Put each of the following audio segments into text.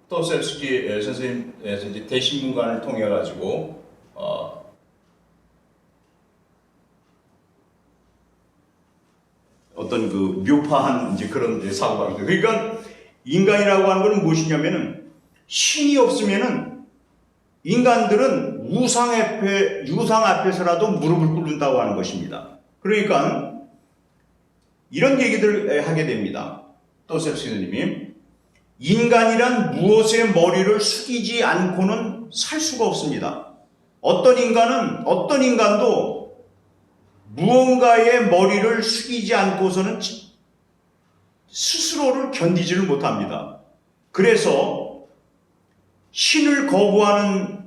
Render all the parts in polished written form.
토셉스키 선생님에서 이제 대신문관을 통해 가지고 어떤 그 묘파한 이제 그런 이제 사고방식. 그러니까 인간이라고 하는 것은 무엇이냐면은 신이 없으면은 인간들은 우상 앞에서라도 무릎을 꿇는다고 하는 것입니다. 그러니까 이런 얘기들 하게 됩니다. 토셉스키 선생님이 인간이란 무엇에 머리를 숙이지 않고는 살 수가 없습니다. 어떤 인간도 무언가에 머리를 숙이지 않고서는 스스로를 견디지를 못합니다. 그래서 신을 거부하는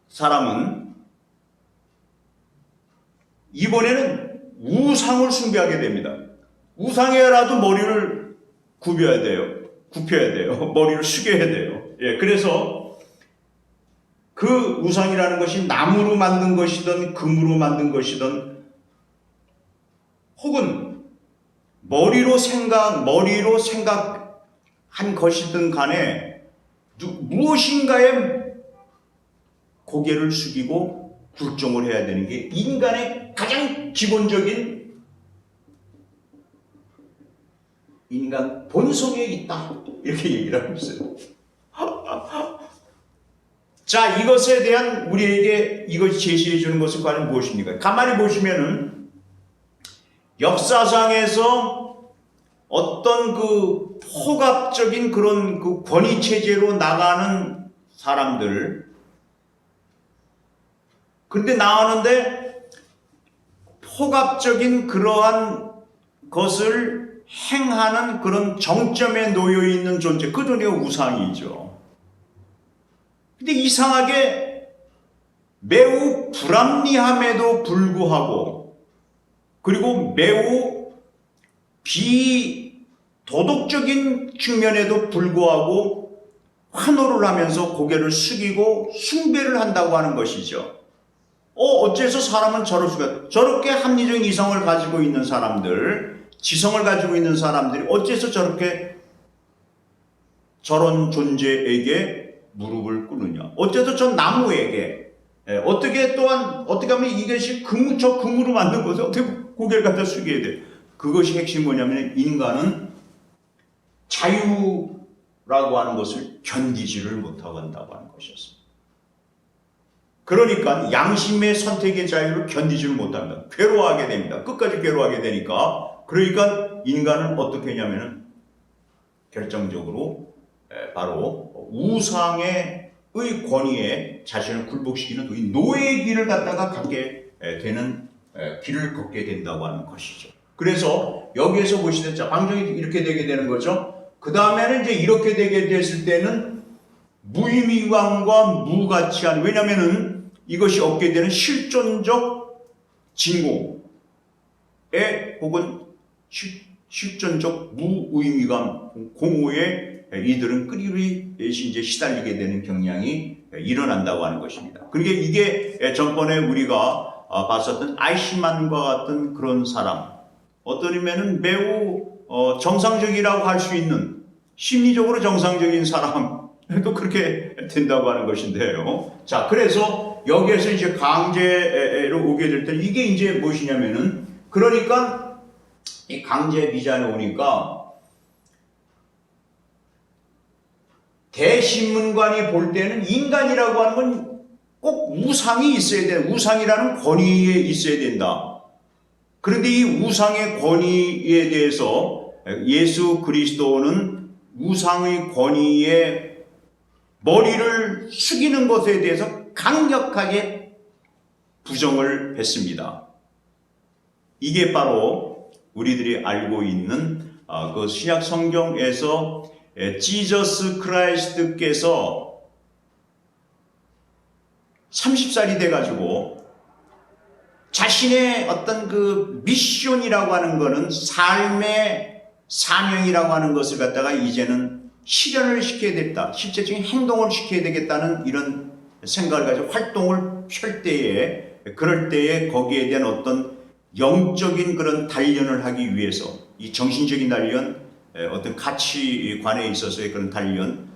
사람은 이번에는 우상을 숭배하게 됩니다. 우상에라도 머리를 굽혀야 돼요. 머리를 숙여야 돼요. 예, 그래서 그 우상이라는 것이 나무로 만든 것이든 금으로 만든 것이든 혹은 머리로 생각한 것이든 간에 무엇인가에 고개를 숙이고 굴종을 해야 되는 게 인간의 가장 기본적인 인간 본성에 있다. 이렇게 얘기를 하고 있어요. 자, 이것에 대한 우리에게 이것이 제시해 주는 것은 과연 무엇입니까? 가만히 보시면은 역사상에서 어떤 그 포갑적인 그런 그 권위 체제로 나가는 사람들, 근데 나오는데 포갑적인 그러한 것을 행하는 그런 정점에 놓여 있는 존재, 그 존재가 우상이죠. 근데 이상하게 매우 불합리함에도 불구하고 그리고 매우 비도덕적인 측면에도 불구하고 환호를 하면서 고개를 숙이고 숭배를 한다고 하는 것이죠. 어째서 사람은 저렇게 합리적인 이성을 가지고 있는 사람들, 지성을 가지고 있는 사람들이 어째서 저런 존재에게 무릎을 꿇느냐? 어째서 저 나무에게 어떻게 하면 이것이 금으로 만든 것을 어떻게 고개를 갖다 숙여야 돼? 그것이 핵심이 뭐냐면 인간은 자유라고 하는 것을 견디지를 못하고 한다고 하는 것이었습니다. 그러니까 양심의 선택의 자유를 견디지를 못합니다. 괴로워하게 됩니다. 끝까지 괴로워하게 되니까 그러니까 인간은 어떻게 했냐면은 결정적으로 바로 우상의 권위에 자신을 굴복시키는 이 노예의 길을 갖다가 갖게 되는 길을 걷게 된다고 하는 것이죠. 그래서 여기에서 보시면 자, 방정이 이렇게 되게 되는 거죠. 그 다음에는 이제 이렇게 되게 됐을 때는 무의미감과 무가치한, 왜냐면은 이것이 얻게 되는 실존적 진공에 혹은 실존적 무의미감, 공허에 이들은 끊임없이 이제 시달리게 되는 경향이 일어난다고 하는 것입니다. 그러니까 이게 전번에 우리가 봤었던 아이시만과 같은 그런 사람, 어떤 의미에는 매우 정상적이라고 할 수 있는 심리적으로 정상적인 사람도 그렇게 된다고 하는 것인데요. 자, 그래서 여기에서 이제 강제로 오게 될 때 이게 이제 무엇이냐면은 그러니까 이 강제 비자에 오니까 대신문관이 볼 때는 인간이라고 하는 건 꼭 우상이 있어야 돼. 우상이라는 권위에 있어야 된다. 그런데 이 우상의 권위에 대해서 예수 그리스도는 우상의 권위에 머리를 숙이는 것에 대해서 강력하게 부정을 했습니다. 이게 바로 우리들이 알고 있는 그 신약 성경에서 지저스 크라이스트께서 30살이 돼가지고 자신의 어떤 그 미션이라고 하는 거는 삶의 사명이라고 하는 것을 갖다가 이제는 실현을 시켜야 되겠다. 실제적인 행동을 시켜야 되겠다는 이런 생각을 가지고 활동을 펼 때에, 그럴 때에 거기에 대한 어떤 영적인 그런 단련을 하기 위해서 이 정신적인 단련, 어떤 가치관에 있어서의 그런 단련을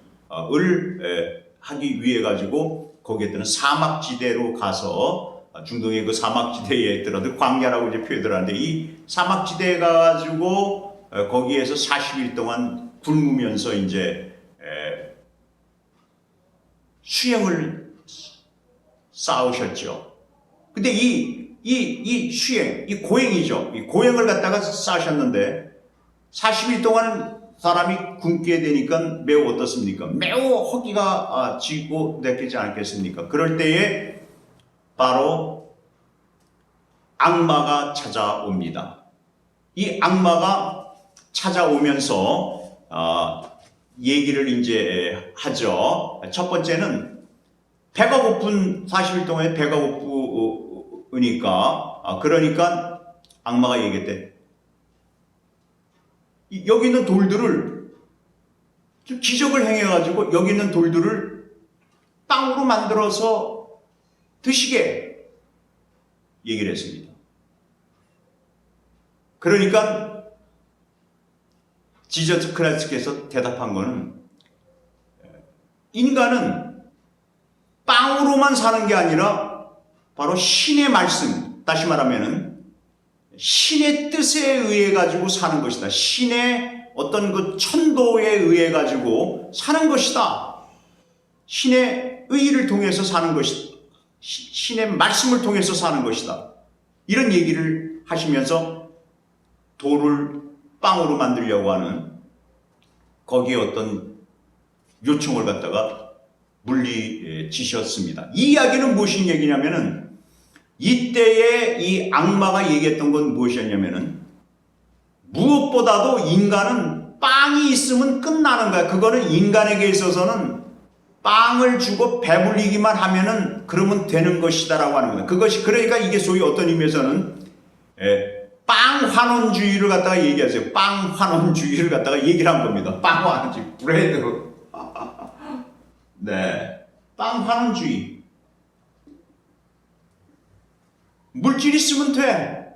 하기 위해 가지고 거기에 뜨는 사막지대로 가서 중동의 그 사막지대에 들어도 광야라고 이제 표현을 하는데 이 사막지대에 가가지고 거기에서 40일 동안 굶으면서 이제 수영을 쌓으셨죠. 근데 이 수행, 이 고행이죠. 이 고행을 갖다가 쌓으셨는데 40일 동안 사람이 굶게 되니까 매우 어떻습니까? 매우 허기가 지고 느끼지 않겠습니까? 그럴 때에 바로 악마가 찾아옵니다. 이 악마가 찾아오면서 얘기를 이제 하죠. 첫 번째는 배가 고픈 40일 동안에 배가 고프니까 그러니까 악마가 얘기했대. 여기 있는 돌들을 좀 기적을 행해가지고 여기 있는 돌들을 빵으로 만들어서 드시게 얘기를 했습니다. 그러니까 지저스 크라이스트께서 대답한 거는 인간은 빵으로만 사는 게 아니라 바로 신의 말씀, 다시 말하면은 신의 뜻에 의해 가지고 사는 것이다. 신의 어떤 그 천도에 의해 가지고 사는 것이다. 신의 의를 통해서 사는 것이다. 신의 말씀을 통해서 사는 것이다. 이런 얘기를 하시면서 돌을 빵으로 만들려고 하는 거기에 어떤 요청을 갖다가 물리치셨습니다. 이 이야기는 무슨 얘기냐면은 이때에 이 악마가 얘기했던 건 무엇이었냐면은 무엇보다도 인간은 빵이 있으면 끝나는 거야. 그거는 인간에게 있어서는 빵을 주고 배불리기만 하면은 그러면 되는 것이다라고 하는 거야. 그것이 그러니까 이게 소위 어떤 의미에서는 빵 환원주의를 갖다가 얘기하세요. 빵 환원주의를 갖다가 얘기를 한 겁니다. 빵 환원주의, 브레드. 네, 빵 환원주의. 물질 있으면 돼.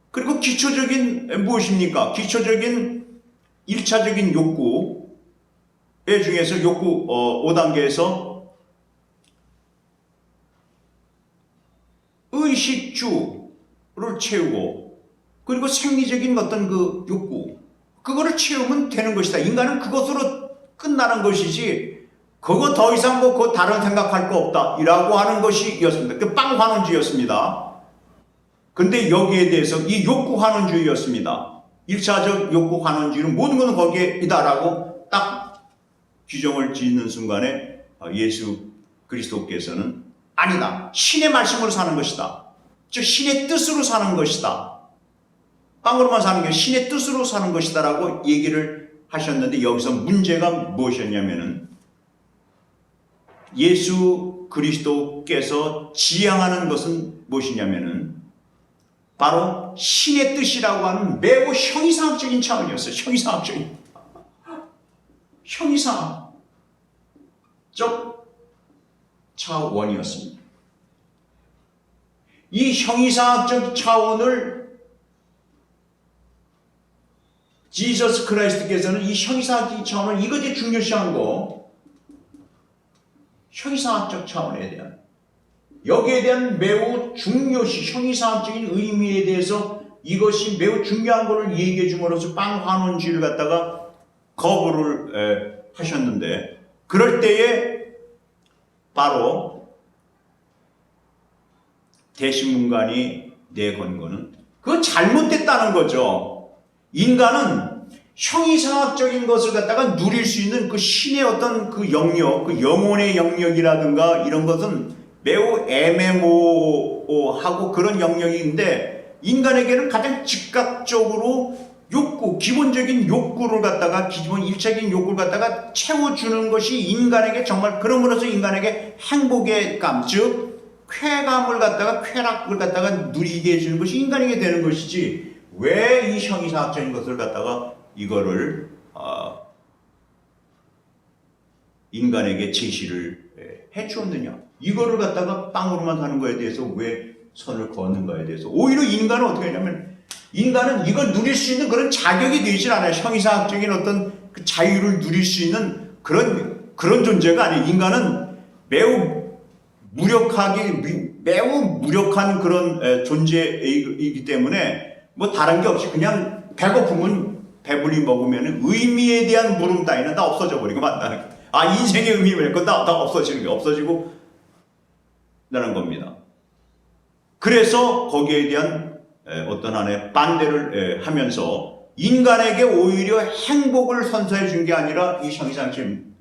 그리고 기초적인 무엇입니까? 기초적인 1차적인 욕구의 중에서 욕구 5단계에서 의식주를 채우고 그리고 생리적인 어떤 그 욕구 그거를 채우면 되는 것이다. 인간은 그것으로 끝나는 것이지 그거 더 이상 뭐 그 다른 생각할 거 없다 이라고 하는 것이었습니다. 그 빵 환원주의였습니다. 근데 여기에 대해서 이 욕구 환원주의였습니다. 1차적 욕구 환원주의는 모든 것은 거기에 있다라고 딱 규정을 짓는 순간에 예수 그리스도께서는 아니다. 신의 말씀으로 사는 것이다. 즉 신의 뜻으로 사는 것이다. 빵으로만 사는 게 신의 뜻으로 사는 것이다 라고 얘기를 하셨는데 여기서 문제가 무엇이었냐면은 예수 그리스도께서 지향하는 것은 무엇이냐면은 바로 신의 뜻이라고 하는 매우 형이상학적인 차원이었어요. 형이상학적 차원이었습니다. 이 형이상학적 차원을 지저스 크라이스트께서는 이 형이상학적 차원을 이것이 중요시한 거 형이상학적 차원에 대한 여기에 대한 매우 중요시 형이상학적인 의미에 대해서 이것이 매우 중요한 것을 얘기해 줌으로써 빵 환원주의를 갖다가 거부를 하셨는데 그럴 때에 바로 대신문관이 내건 거는 그거 잘못됐다는 거죠. 인간은 형이상학적인 것을 갖다가 누릴 수 있는 그 신의 어떤 그 영역, 그 영혼의 영역이라든가 이런 것은 매우 애매모호하고 그런 영역인데 인간에게는 가장 즉각적으로 욕구, 기본적인 욕구를 갖다가 기본 1차적인 욕구를 갖다가 채워주는 것이 인간에게 정말 그럼으로써 인간에게 행복의 감, 즉 쾌감을 갖다가 쾌락을 갖다가 누리게 해주는 것이 인간에게 되는 것이지 왜 이 형이상학적인 것을 갖다가 이거를 인간에게 제시를 해 주었느냐? 이거를 갖다가 빵으로만 사는 거에 대해서 왜 선을 그었는가에 대해서 오히려 인간은 어떻게 하냐면 인간은 이걸 누릴 수 있는 그런 자격이 되질 않아요. 형이상학적인 어떤 그 자유를 누릴 수 있는 그런 존재가 아니에요. 인간은 매우 매우 무력한 그런 존재이기 때문에 뭐 다른 게 없이 그냥 배고프면 배불리 먹으면 의미에 대한 물음 따위는 다 없어져 버리고 만다는 거예요. 아, 인생의 의미를 건 다 없어지는 게 없어지고 라는 겁니다. 그래서 거기에 대한 어떤 하나의 반대를 하면서 인간에게 오히려 행복을 선사해 준 게 아니라 이 형이상심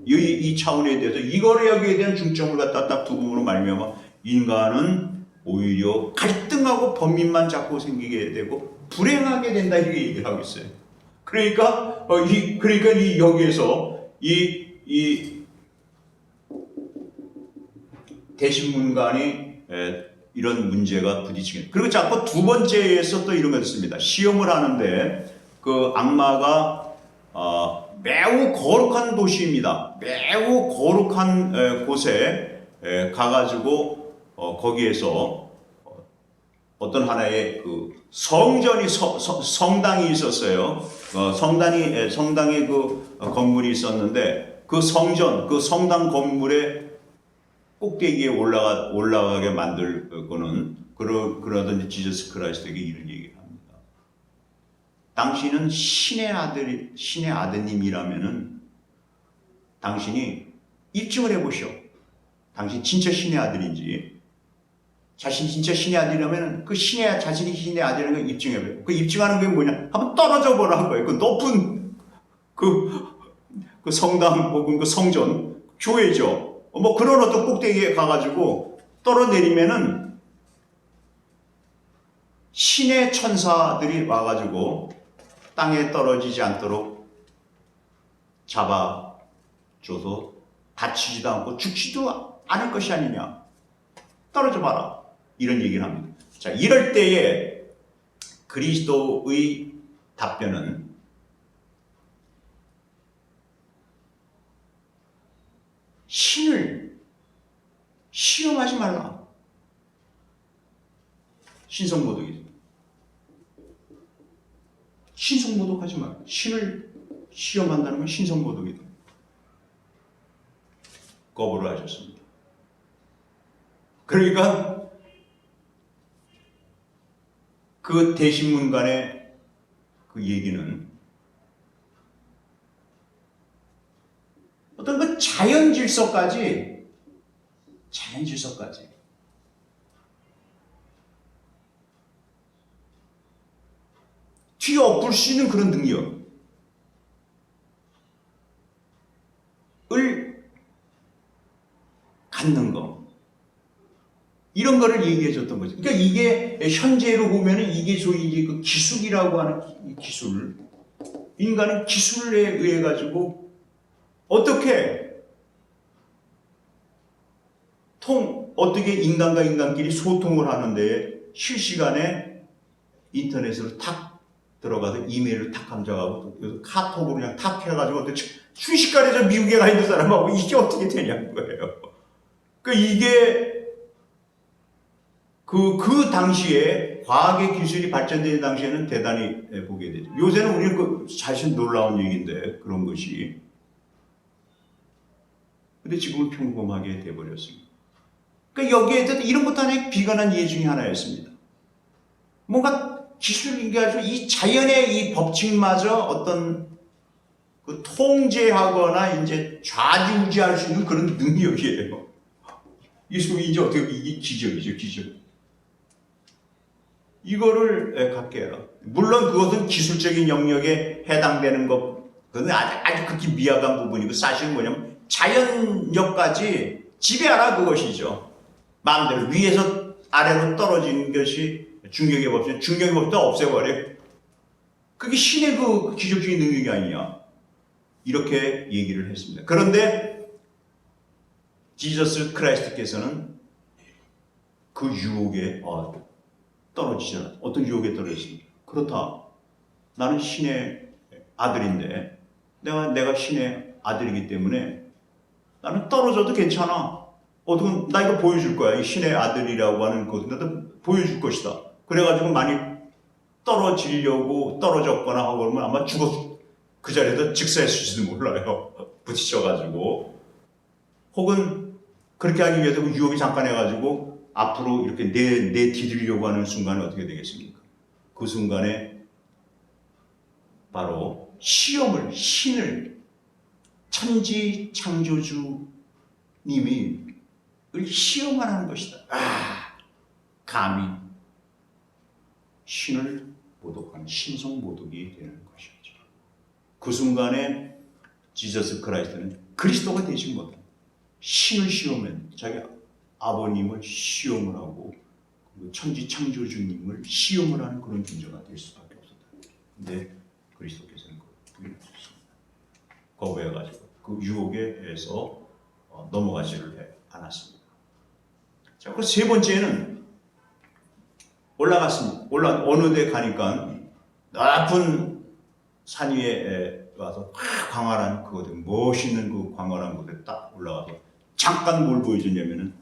이 차원에 대해서 이거를 여기에 대한 중점을 갖다 딱 두음으로 말미암아 인간은 오히려 갈등하고 범민만 자꾸 생기게 되고 불행하게 된다 이렇게 얘기를 하고 있어요. 그러니까 여기에서 이 대신문간이 이런 문제가 부딪히게. 그리고 자꾸 두 번째에서 또 이런 거 있습니다. 시험을 하는데 그 악마가 매우 거룩한 도시입니다. 매우 거룩한 곳에 가가지고 거기에서 어떤 하나의 그 성당이 있었어요. 성당의 그 건물이 있었는데 그 성당 건물의 꼭대기에 올라가게 만들 거는 그러던 지저스 크라이스트에게 이런 얘기를 합니다. 당신은 신의 아드님이라면은 당신이 입증을 해보시오. 당신 진짜 신의 아들인지, 자신 진짜 신의 아들이라면 자신이 신의 아들이라는 걸 입증해보세요. 그 입증하는 게 뭐냐? 한번 떨어져 보라는 거예요. 그 높은 그 성당 혹은 그 성전, 교회죠. 뭐 그런 어떤 꼭대기에 가가지고 떨어내리면은 신의 천사들이 와가지고 땅에 떨어지지 않도록 잡아줘서 다치지도 않고 죽지도 않을 것이 아니냐. 떨어져 봐라. 이런 얘기를 합니다. 자, 이럴 때에 그리스도의 답변은 신을 시험하지 말라. 신성모독이죠. 신성모독하지 말라. 신을 시험한다는 건 신성모독이다. 거부를 하셨습니다. 그러니까 그 대신문간의 그 얘기는 어떤 그 자연 질서까지 뒤엎을 수 있는 그런 능력을 갖는 거, 이런 거를 얘기해 줬던 거죠. 그러니까 이게 현재로 보면은 이게 소위 이제 그 기술이라고 하는 이 기술, 인간은 기술에 의해 가지고 어떻게 인간과 인간끼리 소통을 하는데 실시간에 인터넷으로 탁 들어가서 이메일을 탁 감정하고 그래서 카톡으로 그냥 탁 해가지고 순식간에 저 미국에 가 있는 사람하고 이게 어떻게 되냐는 거예요. 그러니까 이게 그 당시에 과학의 기술이 발전된 당시에는 대단히 보게 되죠. 요새는 우리는 사실 놀라운 얘기인데 그런 것이. 근데 지금은 평범하게 돼버렸습니다. 그러니까 여기에 대해서 이런 것도 하나의 비관한 예 중에 하나였습니다. 뭔가 기술인 게 아니라 이 자연의 이 법칙마저 어떤 그 통제하거나 이제 좌지우지할 수 있는 그런 능력이에요. 이게 이제 어떻게 이게 기적이죠, 기적. 이거를 갖게 해라. 물론 그것은 기술적인 영역에 해당되는 것, 그건 아주 극히 미약한 부분이고 사실은 뭐냐면 자연력까지 지배하라 그것이죠. 마음대로 위에서 아래로 떨어지는 것이 중력의 법칙, 중력의 법칙도 없애버려. 그게 신의 그 기적적인 능력이 아니냐. 이렇게 얘기를 했습니다. 그런데 지저스 크라이스트께서는 그 유혹에 떨어지지 않았다. 어떤 유혹에 떨어졌습니까? 그렇다. 나는 신의 아들인데 내가 신의 아들이기 때문에 나는 떨어져도 괜찮아. 나 이거 보여줄 거야. 이 신의 아들이라고 하는 것을 나도 보여줄 것이다. 그래가지고 많이 떨어졌거나 하고 그러면 아마 그 자리에서 즉사했을지도 몰라요. 부딪혀가지고. 혹은 그렇게 하기 위해서 유혹이 잠깐 해가지고 앞으로 이렇게 내디디려고 하는 순간에 어떻게 되겠습니까? 그 순간에 바로 신을 천지 창조주님이 시험을 하는 것이다. 감히 신을 모독하는 신성 모독이 되는 것이죠. 그 순간에 지저스 크라이스트는 그리스도가 되신 겁니다. 신을 시험한 자기 아버님을 시험을 하고 천지 창조주님을 시험을 하는 그런 존재가 될 수밖에 없었다. 근데 그리스도께서는 부인하셨습니다. 거부해가지고 그 유혹에서 넘어가지를 않았습니다. 자, 그리고 세 번째는 올라갔습니다. 어느 데 가니까 높은 산 위에 와서 광활한 멋있는 그 광활한 곳에 딱 올라가서 잠깐 뭘 보여주냐면은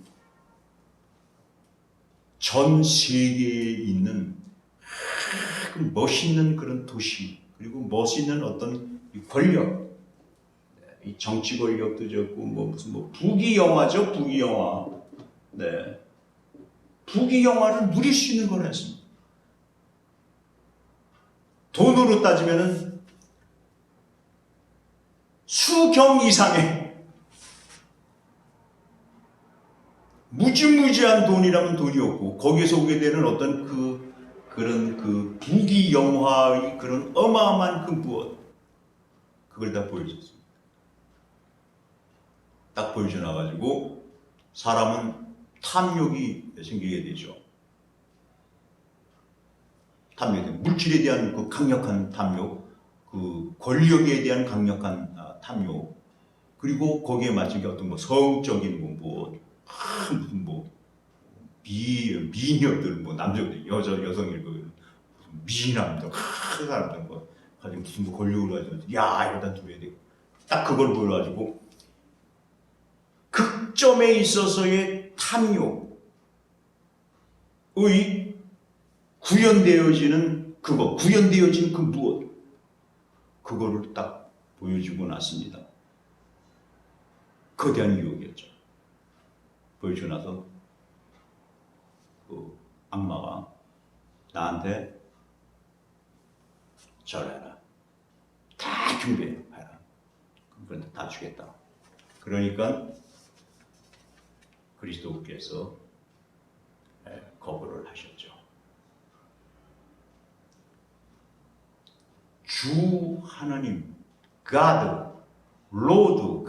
전 세계에 있는 멋있는 그런 도시, 그리고 멋있는 어떤 권력, 이 정치 권력도 좋고 무슨 부귀 영화죠, 부귀 영화. 네, 부귀 영화를 누릴 수 있는 거였습니다. 돈으로 따지면은 수경 이상의 무지무지한 돈이라면 돈이 없고 거기에서 오게 되는 어떤 그런 부귀 영화의 그런 어마어마한 그 무엇, 그걸 다 보여줬습니다. 딱 보여줘놔가지고 사람은 탐욕이 생기게 되죠. 탐욕, 물질에 대한 그 강력한 탐욕, 그 권력에 대한 강력한 탐욕, 그리고 거기에 맞춘 어떤 성적인 무슨 미녀들, 남자들, 여성들, 미남들, 큰 사람들, 가지고 무슨 권력을 가지고, 야, 이러다 두어야 되고, 딱 그걸 보여가지고, 극점에 있어서의 탐욕의 구현되어진 그 무엇, 그거를 딱 보여주고 났습니다. 거대한 유혹이었죠. 보여주고 나서 그 악마가 나한테 절해라, 다 경배해라, 그런데 다 주겠다. 그러니까 그리스도께서 거부를 하셨죠. 주 하나님, God, Lord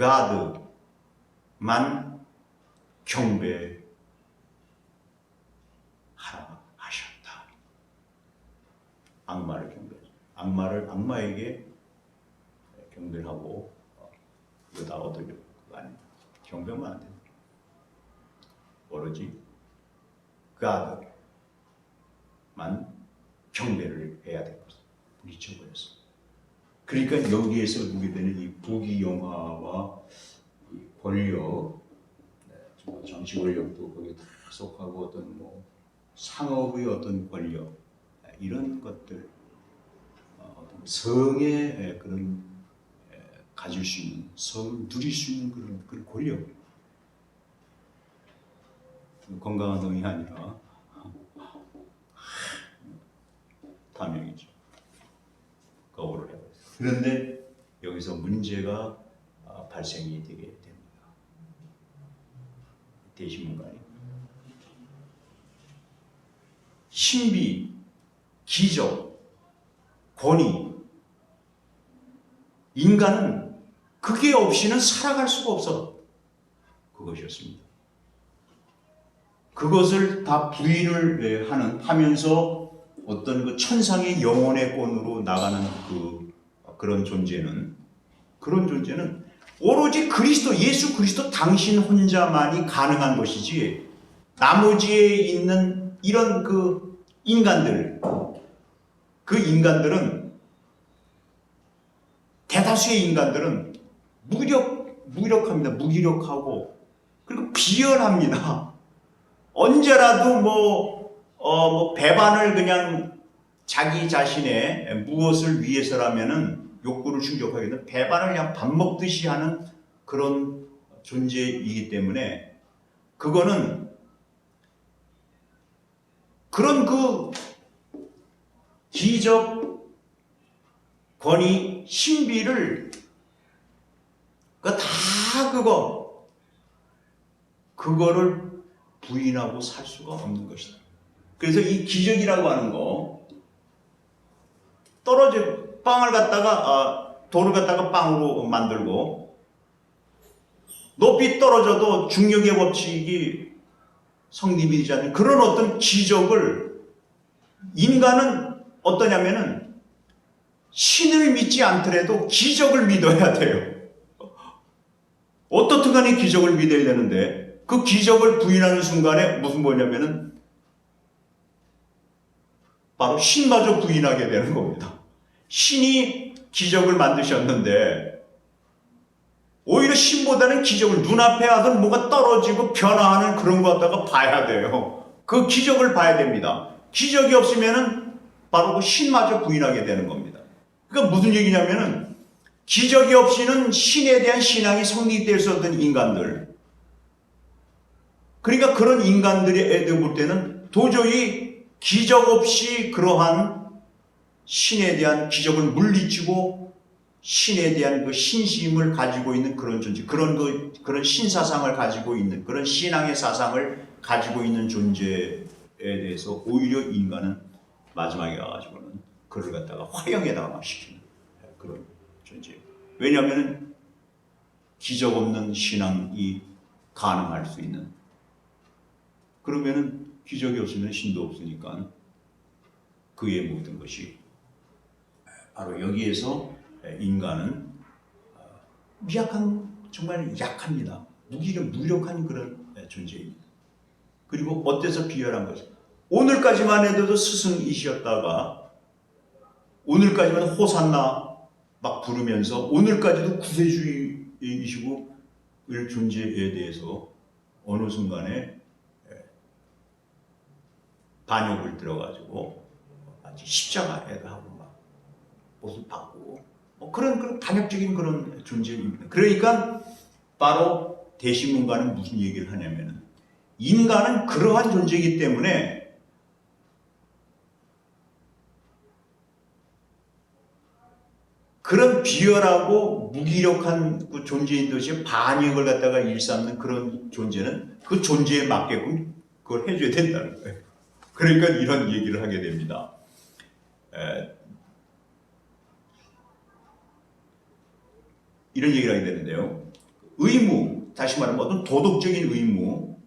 God만 경배하라 하셨다. 악마를 경배하죠. 악마에게 경배를 하고 이거 다 얻으려고 그거 아닙니다. 경배하면 안 됩니다. 오로지 God만 경배를 해야 될 것을 부딪혀버렸습니다. 그러니까 여기에서 보게 되는 이 부귀 영화와 이 권력, 정치 권력도 거기에 다 속하고 어떤 상업의 어떤 권력, 이런 것들, 어떤 성의 그런 가질 수 있는, 성을 누릴 수 있는 그런 권력, 건강한 성이 아니라 탐욕이죠. 거부를 해버렸어요. 그런데 여기서 문제가 발생이 되게 됩니다. 대신문간이 신비, 기적, 권위, 인간은 그게 없이는 살아갈 수가 없어. 그것이었습니다. 그것을 다 부인을 하면서 어떤 그 천상의 영혼의 권으로 나가는 그런 존재는 오로지 예수 그리스도 당신 혼자만이 가능한 것이지, 나머지에 있는 이런 그 인간들은 대다수의 인간들은 무기력합니다. 무기력하고 그리고 비열합니다. 언제라도 배반을 그냥 자기 자신의 무엇을 위해서라면은 욕구를 충족하게 되는 배반을 그냥 밥 먹듯이 하는 그런 존재이기 때문에 그거는 그런 그 기적 권위 신비를 그거를 부인하고 살 수가 없는 것이다. 그래서 이 기적이라고 하는 거 빵을 갖다가 돌을 갖다가 빵으로 만들고 높이 떨어져도 중력의 법칙이 성립이 되지 않는 그런 어떤 기적을 인간은 어떠냐면은 신을 믿지 않더라도 기적을 믿어야 돼요. 어떻든 간에 기적을 믿어야 되는데 그 기적을 부인하는 순간에 무슨 뭐냐면은 바로 신마저 부인하게 되는 겁니다. 신이 기적을 만드셨는데 오히려 신보다는 기적을 눈앞에 하던 뭐가 떨어지고 변화하는 그런 거 갖다가 봐야 돼요. 그 기적을 봐야 됩니다. 기적이 없으면은 바로 그 신마저 부인하게 되는 겁니다. 그러니까 무슨 얘기냐면은 기적이 없이는 신에 대한 신앙이 성립될 수 없던 인간들. 그러니까 그런 인간들의 애들 볼 때는 도저히 기적 없이 그러한 신에 대한 기적을 물리치고 신에 대한 그 신심을 가지고 있는 그런 존재, 그런 신사상을 가지고 있는, 그런 신앙의 사상을 가지고 있는 존재에 대해서 오히려 인간은 마지막에 가가지고는 그를 갖다가 화형에다가 시키는 그런 존재예요. 왜냐하면 기적 없는 신앙이 가능할 수 있는. 그러면은 기적이 없으면 신도 없으니까 그의 모든 것이 바로 여기에서 인간은 정말 약합니다. 무력한 그런 존재입니다. 그리고 어때서 비열한 것이 오늘까지만 해도 스승이셨다가 오늘까지만 호산나 막 부르면서 오늘까지도 구세주이시고 을 존재에 대해서 어느 순간에 반역을 들어가지고 십자가에다 하고 막 옷을 받고 그런 반역적인 그런 존재입니다. 그러니까 바로 대신문가는 무슨 얘기를 하냐면은 인간은 그러한 존재이기 때문에 그런 비열하고 무기력한 그 존재인 듯이 반역을 갖다가 일삼는 그런 존재는 그 존재에 맞게끔 그걸 해줘야 된다는 거예요. 그러니까 이런 얘기를 하게 됩니다. 이런 얘기를 하게 되는데요. 의무, 다시 말하면 어떤 도덕적인 의무,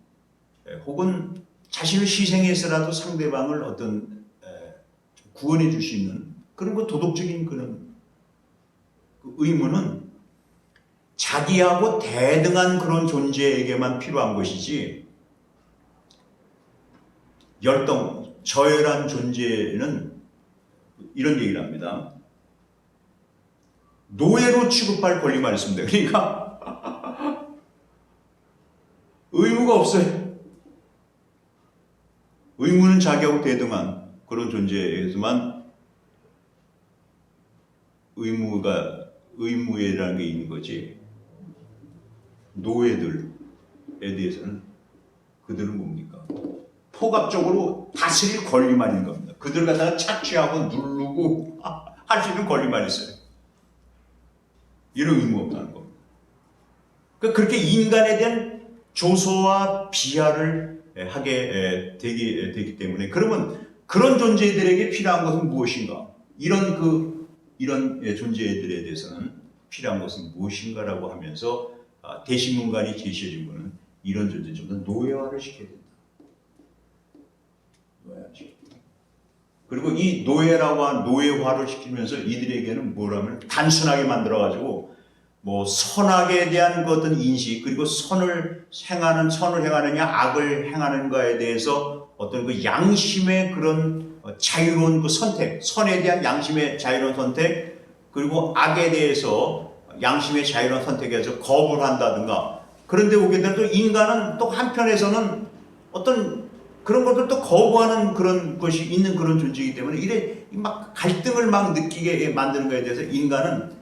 혹은 자신을 희생해서라도 상대방을 어떤 구원해 줄 수 있는 그런 거 도덕적인 그런 의무는 자기하고 대등한 그런 존재에게만 필요한 것이지 저열한 존재는 이런 얘기를 합니다. 노예로 취급할 권리만 있습니다. 그러니까 의무가 없어요. 의무는 자기하고 대등한 그런 존재에서만 의무에라는 게 있는 거지. 노예들에 대해서는 그들은 뭡니까? 포괄적으로 다스릴 권리만 있는 겁니다. 그들을 갖다가 착취하고 누르고 할 수 있는 권리만 있어요. 이런 의무 없다는 겁니다. 그렇게 인간에 대한 조소와 비하를 하게 되기 때문에 그러면 그런 존재들에게 필요한 것은 무엇인가? 이런 존재들에 대해서는 필요한 것은 무엇인가라고 하면서 대신문간이 제시해준 것은 이런 존재 좀 더 노예화를 시켜야 된다. 그리고 이 노예화를 시키면서 이들에게는 뭐라면 단순하게 만들어가지고 뭐 선악에 대한 어떤 인식 그리고 선을 행하느냐 악을 행하는가에 대해서 어떤 그 양심의 그런 자유로운 그 선택, 선에 대한 양심의 자유로운 선택 그리고 악에 대해서 양심의 자유로운 선택에서 거부를 한다든가 그런데 오게 되면 또 인간은 또 한편에서는 어떤 그런 것들 또 거부하는 그런 것이 있는 그런 존재이기 때문에 이래 막 갈등을 막 느끼게 만드는 것에 대해서 인간은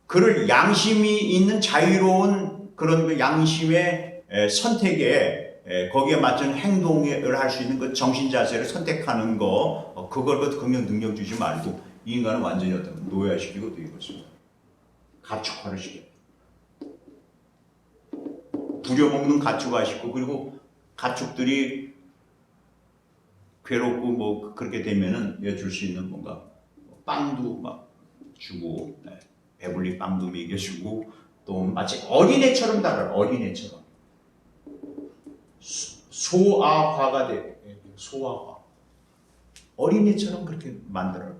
그를 양심이 있는 자유로운 그런 그 양심의 선택에 거기에 맞춘 행동을 할 수 있는 그 정신 자세를 선택하는 거 그걸 긍정 능력 주지 말고 이 인간은 완전히 어떤 노예화시키고 또 이것을 가축화를 시켜요. 부려먹는 가축화시키고 그리고 가축들이 괴롭고 뭐 그렇게 되면은 줄 수 있는 뭔가 빵도 막 주고 배불리 빵도 먹여주고 또 마치 어린애처럼 다뤄 어린애처럼 소아화가 돼 소아화 어린애처럼 그렇게 만들어라.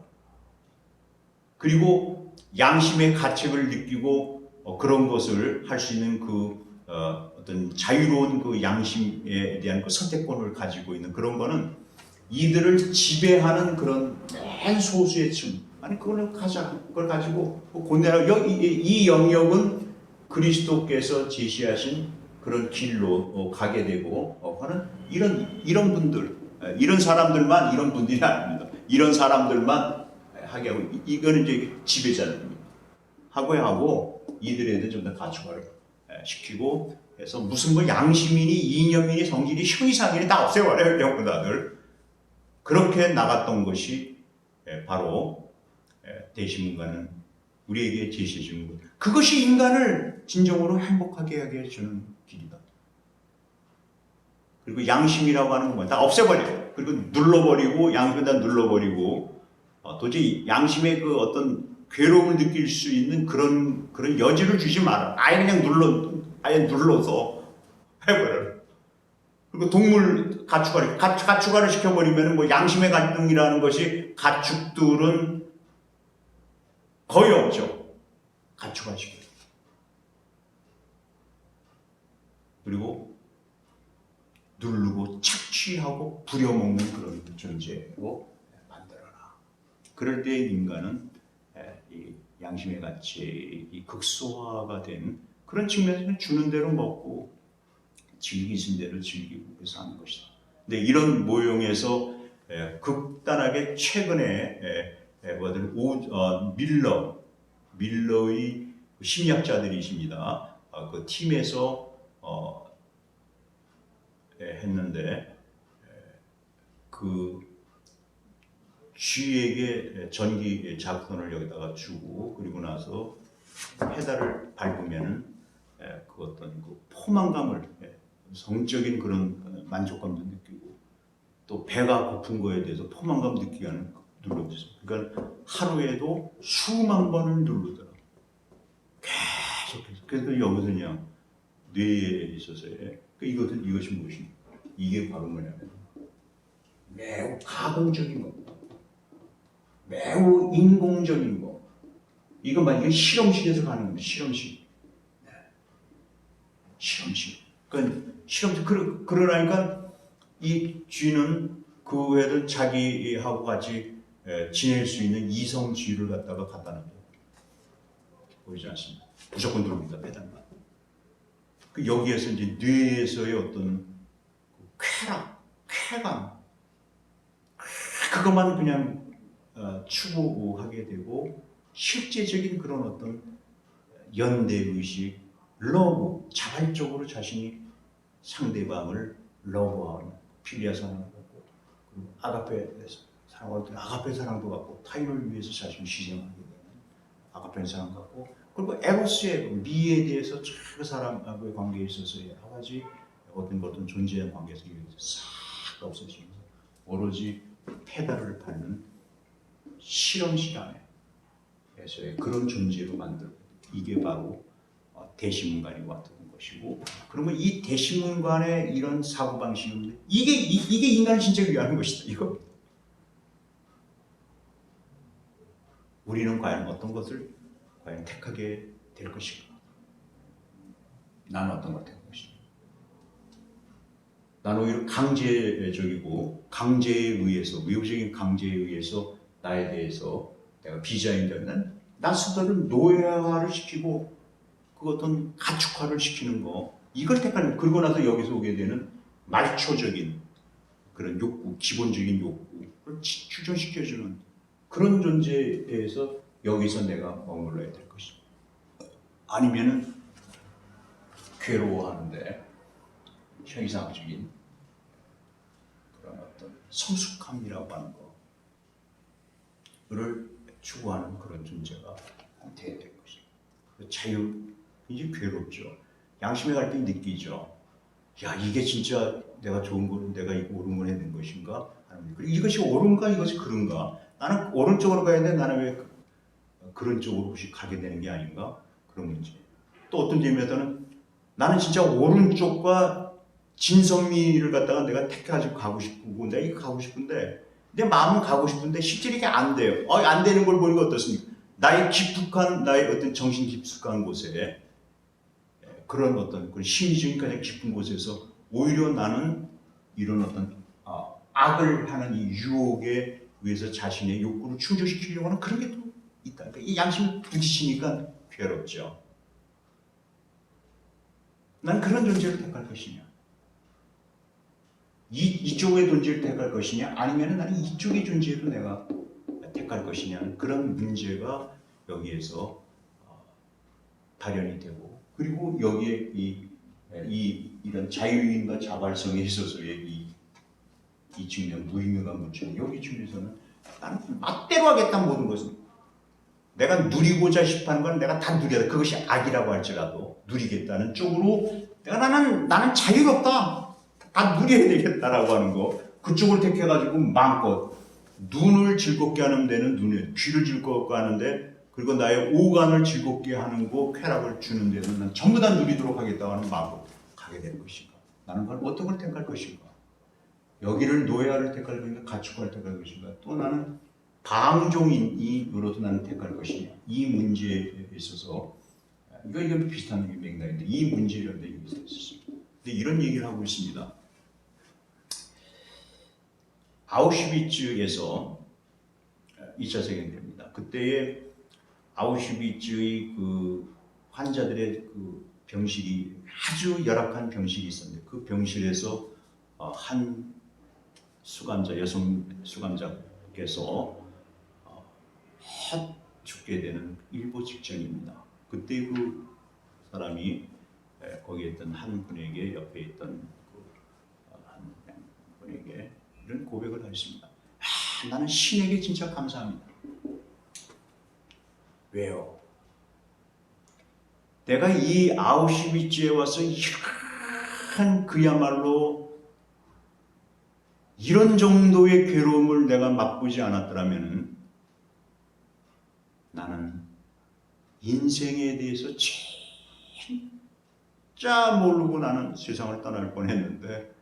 그리고 양심의 가책을 느끼고 그런 것을 할 수 있는 그 어떤 자유로운 그 양심에 대한 그 선택권을 가지고 있는 그런 거는 이들을 지배하는 그런 맨 소수의 층 아니 그걸 가지고 고뇌라 이 영역은 그리스도께서 제시하신 그런 길로 가게 되고 하는 이런 분들 이런 사람들만 이런 분들이 아닙니다. 이런 사람들만 하게 하고 이거는 이제 지배자들입니다. 하고 이들에도 좀 더 가축화를 시키고 해서 무슨 뭐 양심이니 이념이니 성질이 형이상이니 다 없애버려요. 영분다들 그렇게 나갔던 것이 바로 대신문과는 우리에게 제시해 주는 것. 그것이 인간을 진정으로 행복하게 하게 해주는 길이다. 그리고 양심이라고 하는 건 다 없애버려요. 그리고 눌러버리고 양심을 다 눌러버리고 도저히 양심의 그 어떤 괴로움을 느낄 수 있는 그런 여지를 주지 마라. 아예 그냥 눌러서 해버려요. 그리고 동물 가축화를 시켜버리면 뭐 양심의 갈등이라는 것이 가축들은 거의 없죠. 가축화시켜요. 그리고 누르고 착취하고 부려먹는 그런 존재로 만들어라. 그럴 때 인간은 이 양심의 가치이 극소화가 된 그런 측면에서 주는 대로 먹고 즐기신 대로 즐기고 그래서 하는 것이다. 근데 이런 모형에서 극단하게 최근에 밀러의 심리학자들이십니다. 그 팀에서 했는데 그 쥐에게 전기 자극선을 여기다가 주고 그리고 나서 페달을 밟으면은 그 어떤 그 포만감을 성적인 그런 만족감도 느끼고 또 배가 고픈 거에 대해서 포만감 느끼게 하는 눌러주세요. 그러니까 하루에도 수만 번을 누르더라. 계속해서. 그래서 여기서 그냥 뇌에 있어서 이것이 무엇입니까? 이게 바로 뭐냐면 매우 가공적인 겁니다. 매우 인공적인 거. 이거 만약에 실험실에서 가는 겁니다. 실험실. 그러니까 실험실. 그러니까 이 쥐는 그 외에도 자기하고 같이 지낼 수 있는 이성 쥐를 갖다 놔둬요. 보이지 않습니다. 무조건 누릅니다. 배달만. 그 여기에서 이제 뇌에서의 어떤 쾌감, 그것만 그냥 추구하게 되고 실제적인 그런 어떤 연대의식, 러브, 자발적으로 자신이 상대방을 러브하는 필리아 사랑을 갖고 그리고 아가페 사랑을 아가페 사랑도 갖고 타인을 위해서 자신을 희생하게 되는 아가페 사랑 갖고 그리고 에로스의 미에 대해서 그 사람과의 관계에 있어서의 여러 가지 어떤 존재의 관계에서 싹 없어지면서 오로지 페달을 밟는 실험실 안에서의 그런 존재로 만들고 이게 바로 대신문관이 왔던 것이고 그러면 이 대신문관의 이런 사고방식인데 이게 인간을 진짜 위하는 것이다. 이거 우리는 과연 어떤 것을 과연 택하게 될 것인가? 나는 어떤 걸 택할 것인가? 나는 오히려 강제적이고 강제에 의해서 외부적인 강제에 의해서 나에 대해서 내가 비자인자면 나 스스로를 노예화를 시키고 그 어떤 가축화를 시키는 거 이걸 택하는 그러고 나서 여기서 오게 되는 말초적인 그런 욕구 기본적인 욕구를 추정시켜주는 그런 존재에서 여기서 내가 머물러야 될 것입니다. 아니면은 괴로워하는데 형이상적인 그런 어떤 성숙함이라고 하는 거를 추구하는 그런 존재가 되어야 될 것입니다. 자유, 이제 괴롭죠. 양심의 갈등이 느끼죠. 야, 이게 진짜 내가 좋은 거, 내가 이거 옳은 걸 해낸 것인가? 이것이 옳은가? 이것이 그른가? 나는 오른쪽으로 가야 돼. 나는 왜 그런 쪽으로 혹시 가게 되는 게 아닌가? 그런 문제. 또 어떤 점에서는 나는 진짜 오른쪽과 진선미를 갖다가 내가 택해가지고 가고 싶고, 내가 이거 가고 싶은데, 내 마음은 가고 싶은데, 실제로 이게 안 돼요. 안 되는 걸 보니까 어떻습니까? 나의 어떤 정신 깊숙한 곳에, 그런 어떤 심리적인 가장 깊은 곳에서 오히려 나는 이런 어떤 악을 하는 이 유혹에 의해서 자신의 욕구를 충족시키려고 하는 그런 게 또 있다. 그러니까 이 양심이 부딪히니까 괴롭죠. 난 그런 존재를 택할 것이냐? 이쪽의 존재를 택할 것이냐? 아니면 나는 이쪽의 존재로 내가 택할 것이냐는 그런 문제가 여기에서 발현이 되고, 그리고 여기에 이런 자유인과 자발성에 있어서의 이 측면, 무의미가 묻혀 여기 측면에서는 나는 맛대로 하겠다 모든 것은. 내가 누리고자 싶어하는 건 내가 다 누려야, 그것이 악이라고 할지라도 누리겠다는 쪽으로 나는 자유롭다, 다 누려야 되겠다라고 하는 거, 그쪽을 택해가지고 마음껏 눈을 즐겁게 하는 데는 눈에, 귀를 즐겁게 하는데, 그리고 나의 오간을 즐겁게 하는 거, 쾌락을 주는 데는 난 전부 다 누리도록 하겠다고 하는 마음으로 가게 되는 것인가? 나는 그걸 어떤 걸 택할 것인가? 여기를 노예화를 택할 것인가? 가축화를 택할 것인가? 또 나는 방종인으로도 나는 택할 것이냐? 이 문제에 있어서 이건 비슷한 맥락인데, 이 문제를 여기서 있었습니다. 근데 이런 얘기를 하고 있습니다. 아우슈비츠에서 2차 세계대전입니다. 그때의 아우슈비츠의 그 환자들의 그 병실이 아주 열악한 병실이 있었는데, 그 병실에서 한 수감자, 여성 수감자께서 헛 죽게 되는 일보 직전입니다. 그때 그 사람이 거기에 있던 한 분에게, 옆에 있던 한 분에게 이런 고백을 하셨습니다. 나는 신에게 진짜 감사합니다. 왜요? 내가 이 아우슈비츠에 와서 이런 그야말로 이런 정도의 괴로움을 내가 맛보지 않았더라면 나는 인생에 대해서 진짜 모르고 나는 세상을 떠날 뻔했는데,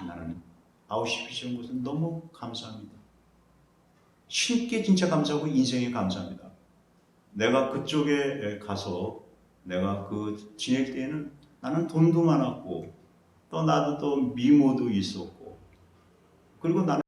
나는 아우슈비츠 온 것은 너무 감사합니다. 신께 진짜 감사하고 인생에 감사합니다. 내가 그쪽에 가서 내가 지낼 때에는 나는 돈도 많았고, 또 나도 또 미모도 있었고, 그리고 나는